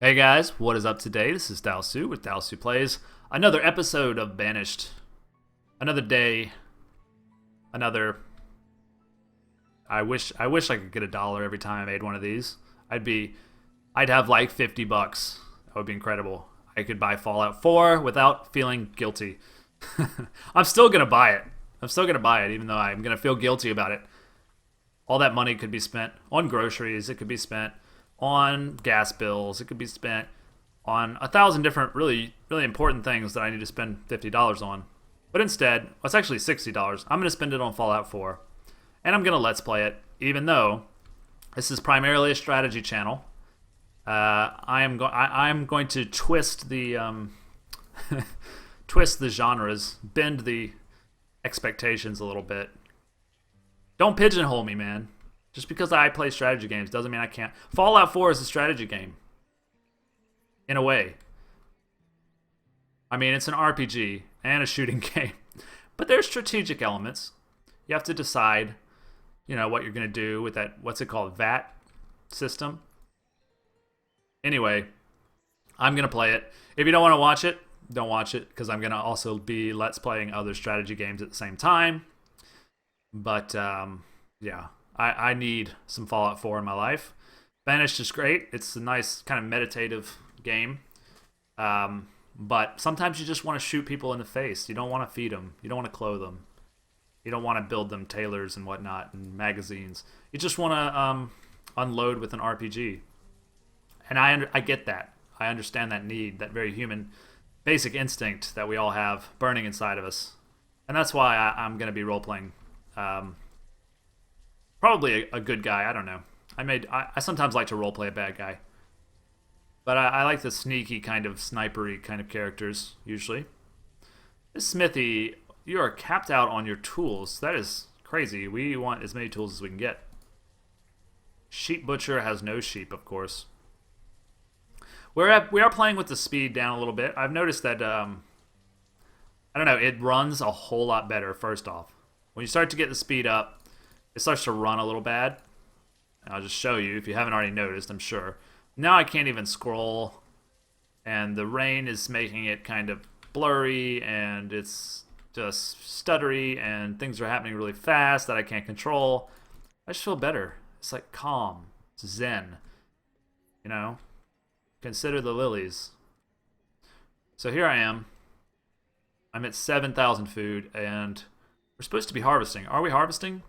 Hey guys, what is up today? This is Dalsu with Dalsu Plays. Another episode of Banished. Another day. Another. I wish I could get $1 every time I made one of these. I'd have like $50. That would be incredible. I could buy Fallout 4 without feeling guilty. I'm still gonna buy it. I'm still gonna buy it, even though I'm gonna feel guilty about it. All that money could be spent on groceries. It could be spent on gas bills. It could be spent on 1,000 different really important things that I need to spend $50 on. But instead, well, it's actually $60. I'm going to spend it on Fallout 4. And I'm going to Let's Play it, even though this is primarily a strategy channel. I'm going to twist the twist the genres, bend the expectations a little bit. Don't pigeonhole me, man. Just because I play strategy games doesn't mean I can't. Fallout 4 is a strategy game. In a way. I mean, it's an RPG and a shooting game. But there's strategic elements. You have to decide, what you're going to do with that, what's it called, VAT system. Anyway, I'm going to play it. If you don't want to watch it, don't watch it, because I'm going to also be Let's Playing other strategy games at the same time. But, yeah. I need some Fallout 4 in my life. Banished is great. It's a nice kind of meditative game. But sometimes you just want to shoot people in the face. You don't want to feed them. You don't want to clothe them. You don't want to build them tailors and whatnot and magazines. You just want to unload with an RPG. And I get that. I understand that need, that very human basic instinct that we all have burning inside of us. And that's why I'm going to be role-playing. Probably a good guy. I don't know. I sometimes like to roleplay a bad guy, but I like the sneaky kind of snipery kind of characters usually. This Smithy, you are capped out on your tools. That is crazy. We want as many tools as we can get. Sheep Butcher has no sheep, of course. We are playing with the speed down a little bit. I've noticed that I don't know. It runs a whole lot better. First off, when you start to get the speed up, it starts to run a little bad. I'll just show you if you haven't already noticed, I'm sure. Now I can't even scroll, and the rain is making it kind of blurry, and it's just stuttery, and things are happening really fast that I can't control. I just feel better. It's like calm. It's zen. Consider the lilies. So here I am. I'm at 7,000 food, and we're supposed to be harvesting. Are we harvesting?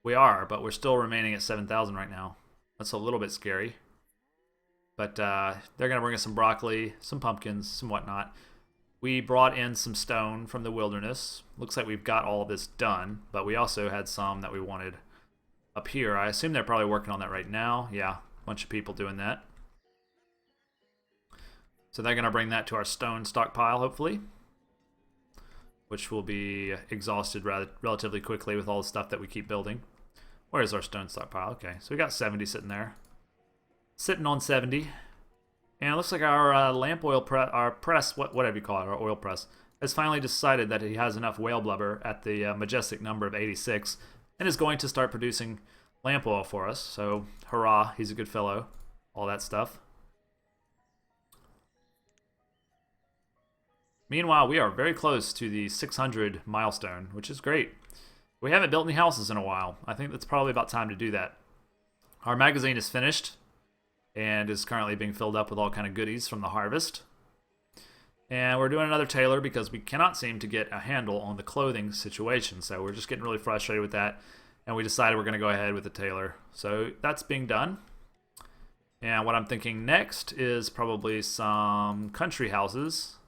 We are, but we're still remaining at 7,000 right now. That's a little bit scary. But they're going to bring us some broccoli, some pumpkins, some whatnot. We brought in some stone from the wilderness. Looks like we've got all this done, but we also had some that we wanted up here. I assume they're probably working on that right now. Yeah, a bunch of people doing that. So they're going to bring that to our stone stockpile, hopefully, which will be exhausted relatively quickly with all the stuff that we keep building. Where is our stone stockpile? Okay, so we got 70 sitting there. Sitting on 70. And it looks like our lamp oil our press, whatever you call it, our oil press, has finally decided that he has enough whale blubber at the majestic number of 86 and is going to start producing lamp oil for us. So, hurrah, he's a good fellow. All that stuff. Meanwhile, we are very close to the 600 milestone, which is great. We haven't built any houses in a while. I think it's probably about time to do that. Our magazine is finished and is currently being filled up with all kind of goodies from the harvest. And we're doing another tailor because we cannot seem to get a handle on the clothing situation. So we're just getting really frustrated with that. And we decided we're going to go ahead with the tailor. So that's being done. And what I'm thinking next is probably some country houses.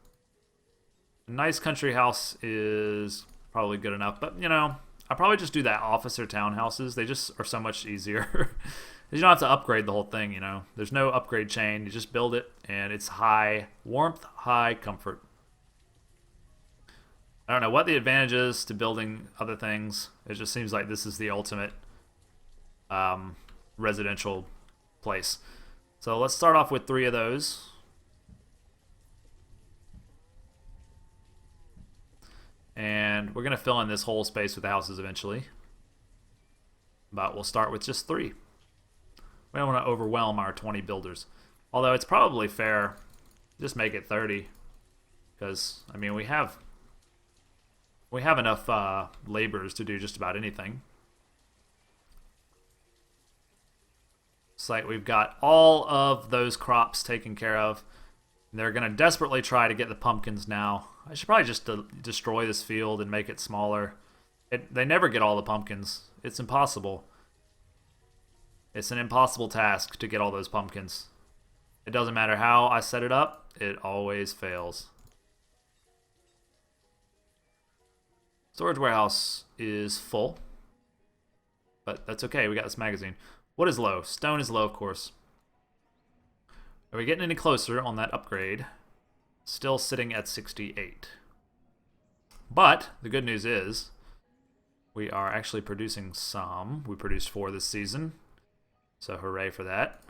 A nice country house is probably good enough. But, I'll probably just do that officer townhouses. They just are so much easier. You don't have to upgrade the whole thing, There's no upgrade chain. You just build it, and it's high warmth, high comfort. I don't know what the advantage is to building other things. It just seems like this is the ultimate residential place. So let's start off with 3 of those. And we're going to fill in this whole space with houses eventually. But we'll start with just 3. We don't want to overwhelm our 20 builders. Although it's probably fair, just make it 30. Because, I mean, we have enough laborers to do just about anything. It's like we've got all of those crops taken care of. They're going to desperately try to get the pumpkins now. I should probably just destroy this field and make it smaller. They never get all the pumpkins. It's impossible. It's an impossible task to get all those pumpkins. It doesn't matter how I set it up. It always fails. Storage warehouse is full. But that's okay. We got this magazine. What is low? Stone is low, of course. Are we getting any closer on that upgrade? Still sitting at 68. But the good news is we are actually producing some. We produced 4 this season. So hooray for that.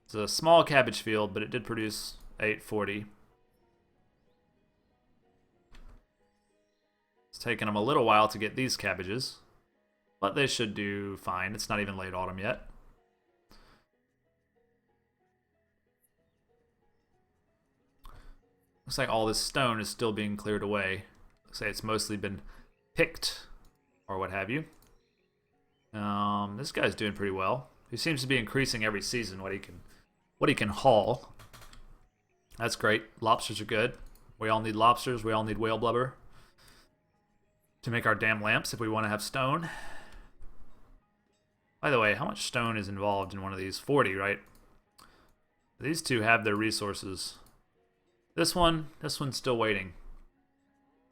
It's a small cabbage field, but it did produce 840. It's taken them a little while to get these cabbages, but they should do fine. It's not even late autumn yet. Looks like all this stone is still being cleared away. Looks like it's mostly been picked or what have you. This guy's doing pretty well. He seems to be increasing every season what he can haul. That's great. Lobsters are good. We all need lobsters. We all need whale blubber to make our damn lamps if we want to have stone. By the way, how much stone is involved in one of these? 40, right? These two have their resources. This one's still waiting.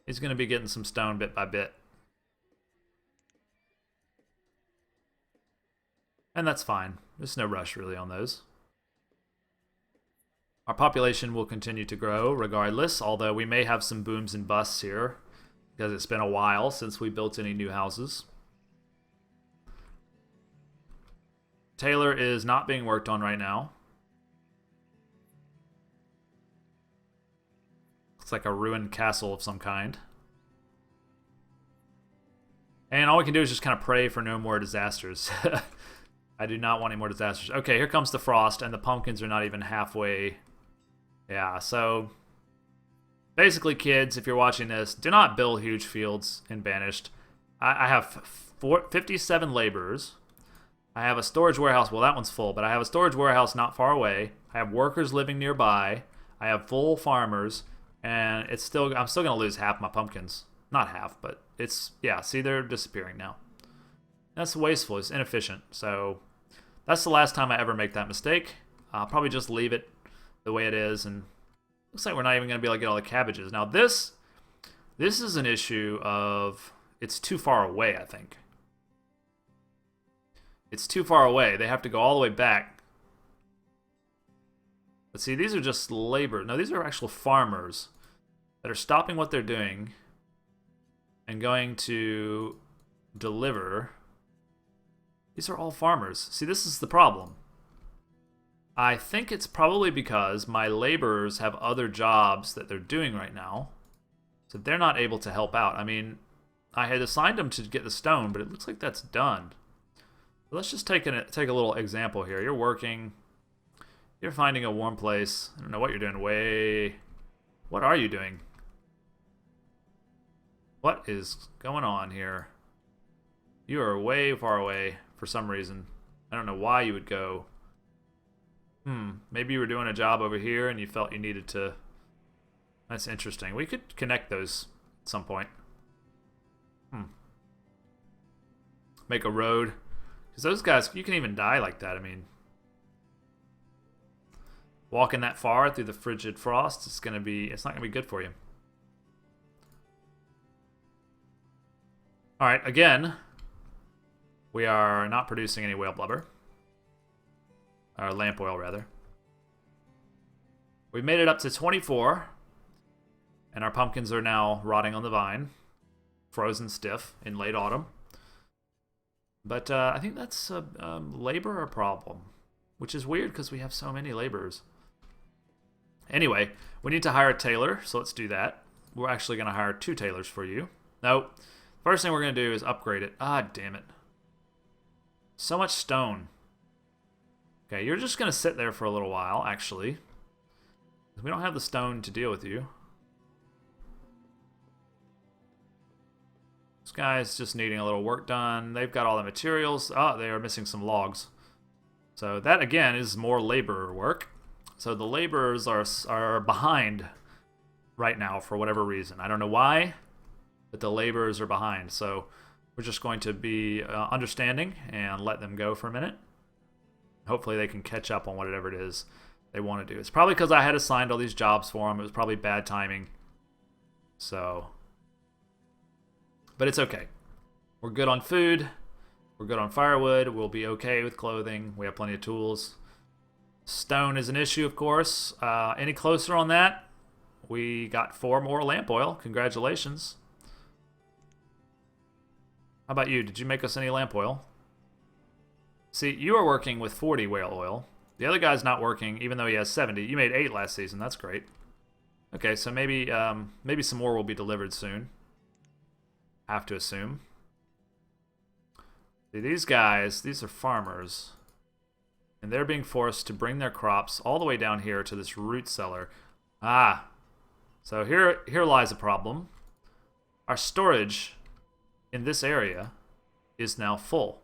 He's going to be getting some stone bit by bit. And that's fine. There's no rush really on those. Our population will continue to grow regardless, although we may have some booms and busts here because it's been a while since we built any new houses. Taylor is not being worked on right now. Looks like a ruined castle of some kind. And all we can do is just kind of pray for no more disasters. I do not want any more disasters. Okay, here comes the frost, and the pumpkins are not even halfway. Yeah, so basically, kids, if you're watching this, do not build huge fields in Banished. I have 57 laborers. I have a storage warehouse. Well, that one's full, but I have a storage warehouse not far away. I have workers living nearby. I have full farmers, and I'm still going to lose half my pumpkins. Not half, but yeah, see, they're disappearing now. That's wasteful. It's inefficient. So that's the last time I ever make that mistake. I'll probably just leave it the way it is, and looks like we're not even going to be able to get all the cabbages. Now this is an issue of it's too far away, I think. It's too far away. They have to go all the way back. But see, these are just labor. No, these are actual farmers that are stopping what they're doing and going to deliver. These are all farmers. See, this is the problem. I think it's probably because my laborers have other jobs that they're doing right now, so they're not able to help out. I mean, I had assigned them to get the stone, but it looks like that's done. But let's just take a little example here. You're working. You're finding a warm place. I don't know what you're doing. What are you doing? What is going on here? You are way far away for some reason. I don't know why you would go. Maybe you were doing a job over here and you felt you needed to. That's interesting. We could connect those at some point. Make a road. Because those guys, you can even die like that. I mean, walking that far through the frigid frost, it's not going to be good for you. All right, again, we are not producing any whale blubber. Or lamp oil, rather. We've made it up to 24. And our pumpkins are now rotting on the vine. Frozen stiff in late autumn. But I think that's a labor problem. Which is weird because we have so many laborers. Anyway, we need to hire a tailor. So let's do that. We're actually going to hire 2 tailors for you. Nope. First thing we're going to do is upgrade it. Ah, damn it. So much stone. Okay, you're just going to sit there for a little while, actually. We don't have the stone to deal with you. This guy's just needing a little work done. They've got all the materials. Oh, they are missing some logs. So that, again, is more laborer work. So the laborers are behind right now for whatever reason. I don't know why, but the laborers are behind. So we're just going to be understanding and let them go for a minute. Hopefully they can catch up on whatever it is they want to do. It's probably because I had assigned all these jobs for them. It was probably bad timing. So, but it's okay. We're good on food. We're good on firewood. We'll be okay with clothing. We have plenty of tools. Stone is an issue, of course. Any closer on that? We got 4 more lamp oil. Congratulations. How about you? Did you make us any lamp oil? See, you are working with 40 whale oil. The other guy's not working, even though he has 70. You made 8 last season. That's great. Okay, so maybe some more will be delivered soon. Have to assume. See, these guys, these are farmers. And they're being forced to bring their crops all the way down here to this root cellar. Ah. So here lies a problem. Our storage in this area is now full.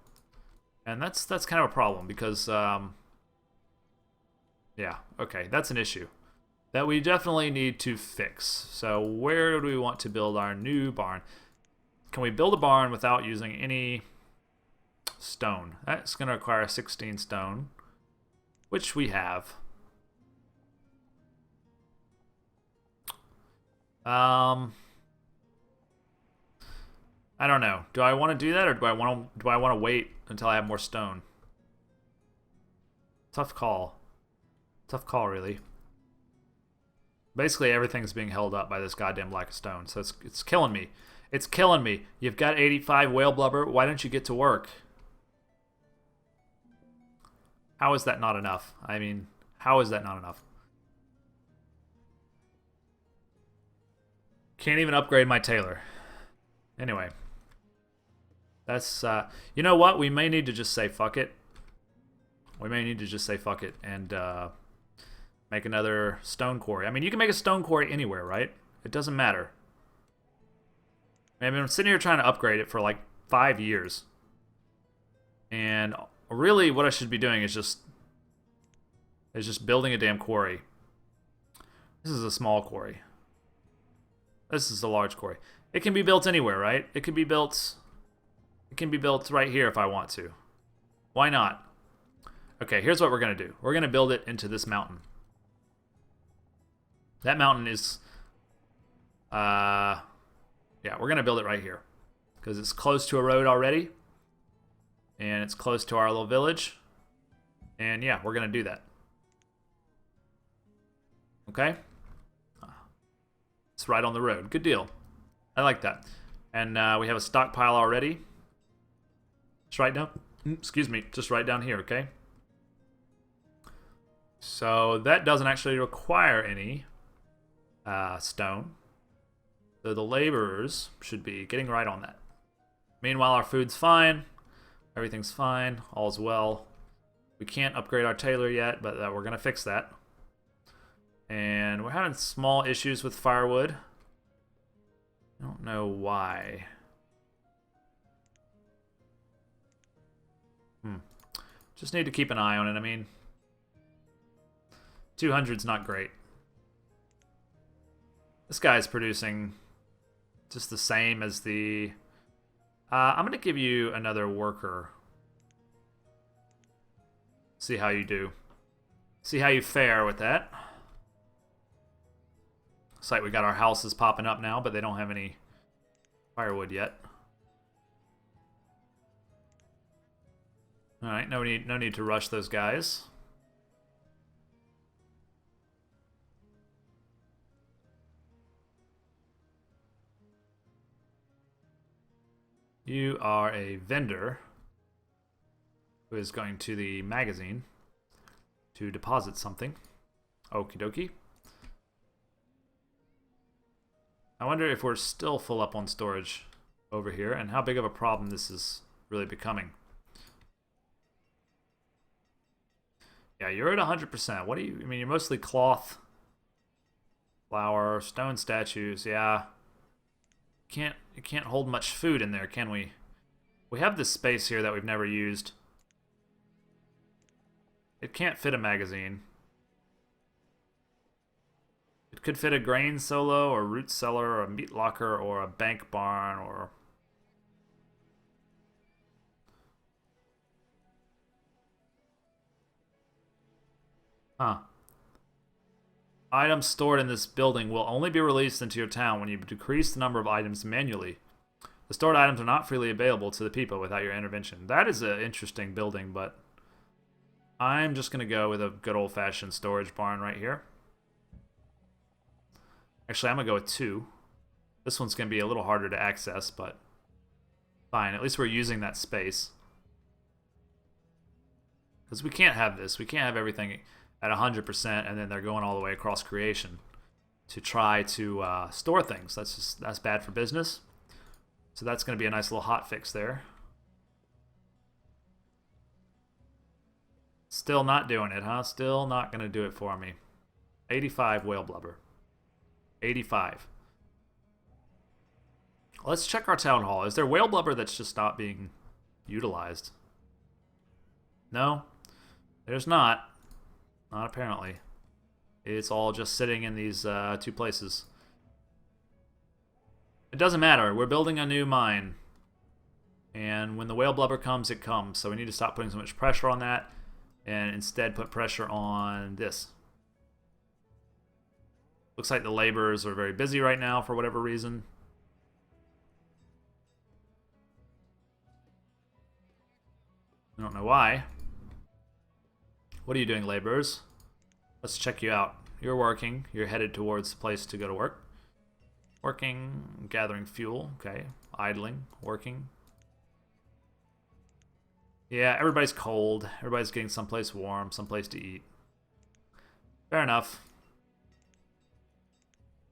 And that's kind of a problem because, yeah, okay, that's an issue that we definitely need to fix. So where do we want to build our new barn? Can we build a barn without using any stone? That's going to require 16 stone, which we have. I don't know. Do I want to do that, or do I want to wait until I have more stone? Tough call. Tough call, really. Basically, everything's being held up by this goddamn lack of stone, so it's killing me. It's killing me. You've got 85 whale blubber. Why don't you get to work? How is that not enough? I mean, how is that not enough? Can't even upgrade my tailor. Anyway. That's, you know what? We may need to just say fuck it. We may need to just say fuck it and make another stone quarry. I mean, you can make a stone quarry anywhere, right? It doesn't matter. I mean, I'm sitting here trying to upgrade it for like 5 years. And really what I should be doing is just building a damn quarry. This is a small quarry. This is a large quarry. It can be built anywhere, right? It can be built right here if I want to. Why not? Okay, here's what we're going to do. We're going to build it into this mountain. That mountain is... yeah, we're going to build it right here. Because it's close to a road already. And it's close to our little village. And yeah, we're going to do that. Okay? It's right on the road. Good deal. I like that. And we have a stockpile already. Just right down... Excuse me. Just right down here, okay? So that doesn't actually require any stone. So the laborers should be getting right on that. Meanwhile, our food's fine. Everything's fine. All's well. We can't upgrade our tailor yet, but we're going to fix that. And we're having small issues with firewood. I don't know why. Just need to keep an eye on it. I mean, 200's not great. This guy's producing just the same as the... I'm going to give you another worker. See how you do. See how you fare with that. Looks like we got our houses popping up now, but they don't have any firewood yet. Alright, no need to rush those guys. You are a vendor who is going to the magazine to deposit something. Okie dokie. I wonder if we're still full up on storage over here and how big of a problem this is really becoming. Yeah, you're at 100%. What do you... I mean, you're mostly cloth, flour, stone statues. Yeah. You can't hold much food in there, can we? We have this space here that we've never used. It can't fit a magazine. It could fit a grain silo or root cellar or a meat locker or a bank barn or... Huh. Items stored in this building will only be released into your town when you decrease the number of items manually. The stored items are not freely available to the people without your intervention. That is an interesting building, but I'm just going to go with a good old-fashioned storage barn right here. Actually, I'm going to go with 2. This one's going to be a little harder to access, but fine. At least we're using that space. Because we can't have this. We can't have everything at 100% and then they're going all the way across creation to try to store things. That's bad for business. So that's going to be a nice little hot fix there. Still not doing it, huh? Still not going to do it for me. 85 whale blubber. 85. Let's check our town hall. Is there whale blubber that's just not being utilized? No, there's not. Not apparently. It's all just sitting in these 2 places. It doesn't matter. We're building a new mine. And when the whale blubber comes, it comes. So we need to stop putting so much pressure on that and instead put pressure on this. Looks like the laborers are very busy right now for whatever reason. I don't know why. What are you doing, laborers? Let's check you out. You're working. You're headed towards the place to go to work. Working, gathering fuel. Okay. Idling, working. Yeah, everybody's cold. Everybody's getting someplace warm, someplace to eat. Fair enough.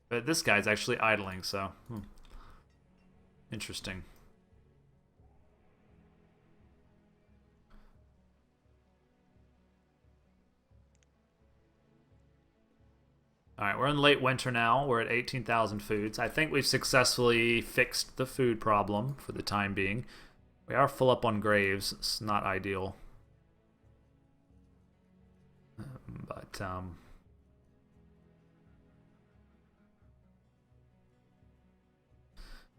But this guy's actually idling, so... Interesting. Alright, we're in late winter now. We're at 18,000 foods. I think we've successfully fixed the food problem for the time being. We are full up on graves. It's not ideal. But,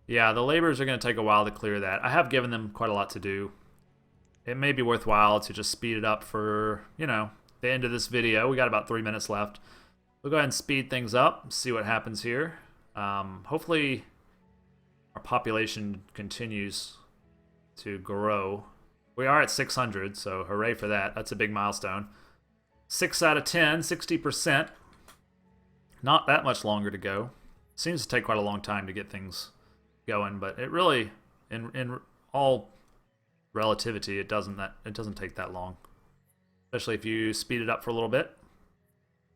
yeah, the laborers are going to take a while to clear that. I have given them quite a lot to do. It may be worthwhile to just speed it up for, you know, the end of this video. We got about 3 minutes left. We'll go ahead and speed things up, see what happens here. Hopefully our population continues to grow. We are at 600, so hooray for that. That's a big milestone. 6 out of 10, 60%. Not that much longer to go. Seems to take quite a long time to get things going, but it really, in all relativity, it doesn't take that long. Especially if you speed it up for a little bit.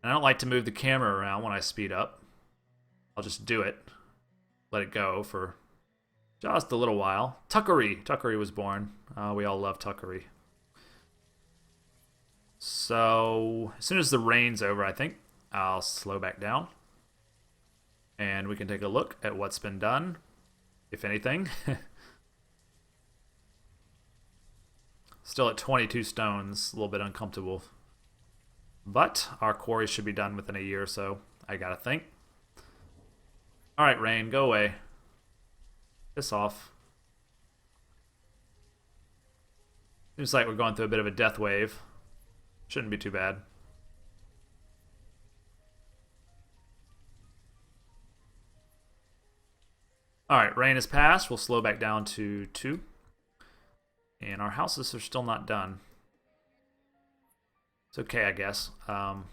And I don't like to move the camera around when I speed up. I'll just do it. Let it go for just a little while. Tuckery was born. We all love Tuckery. So, as soon as the rain's over, I think, I'll slow back down. And we can take a look at what's been done, if anything. Still at 22 stones, a little bit uncomfortable. But our quarry should be done within a year or so, I gotta think. Alright, rain, go away. Piss off. Seems like we're going through a bit of a death wave. Shouldn't be too bad. Alright, rain has passed. We'll slow back down to 2. And our houses are still not done. It's okay, I guess. Looks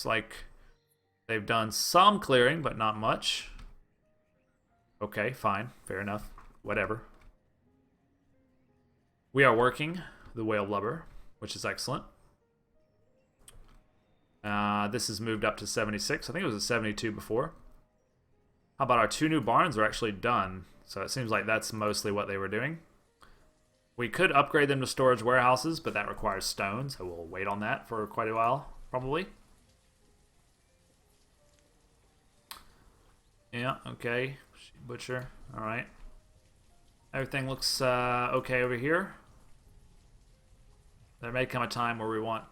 like they've done some clearing, but not much. Okay, fine. Fair enough. Whatever. We are working the whale blubber, which is excellent. This has moved up to 76. I think it was a 72 before. How about our 2 new barns are actually done? So it seems like that's mostly what they were doing. We could upgrade them to storage warehouses, but that requires stone, so we'll wait on that for quite a while, probably. Yeah, okay. Butcher, alright. Everything looks okay over here. There may come a time where we want...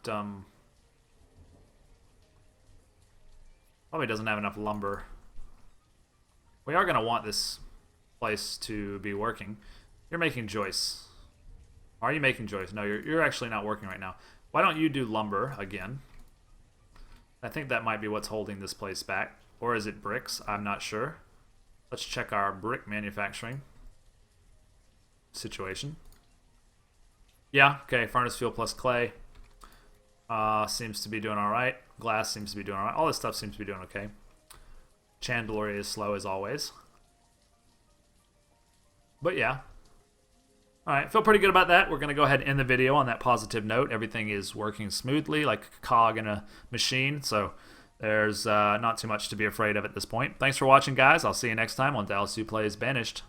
probably doesn't have enough lumber. We are going to want this place to be working. You're making joists. Are you making joists? No, you're actually not working right now. Why don't you do lumber again? I think that might be what's holding this place back. Or is it bricks? I'm not sure. Let's check our brick manufacturing situation. Yeah, okay, furnace fuel plus clay. Seems to be doing alright. Glass seems to be doing alright. All this stuff seems to be doing okay. Chandlery is slow as always. But yeah. Alright, feel pretty good about that. We're going to go ahead and end the video on that positive note. Everything is working smoothly, like a cog in a machine. So there's not too much to be afraid of at this point. Thanks for watching, guys. I'll see you next time on Dallas Who Plays Banished.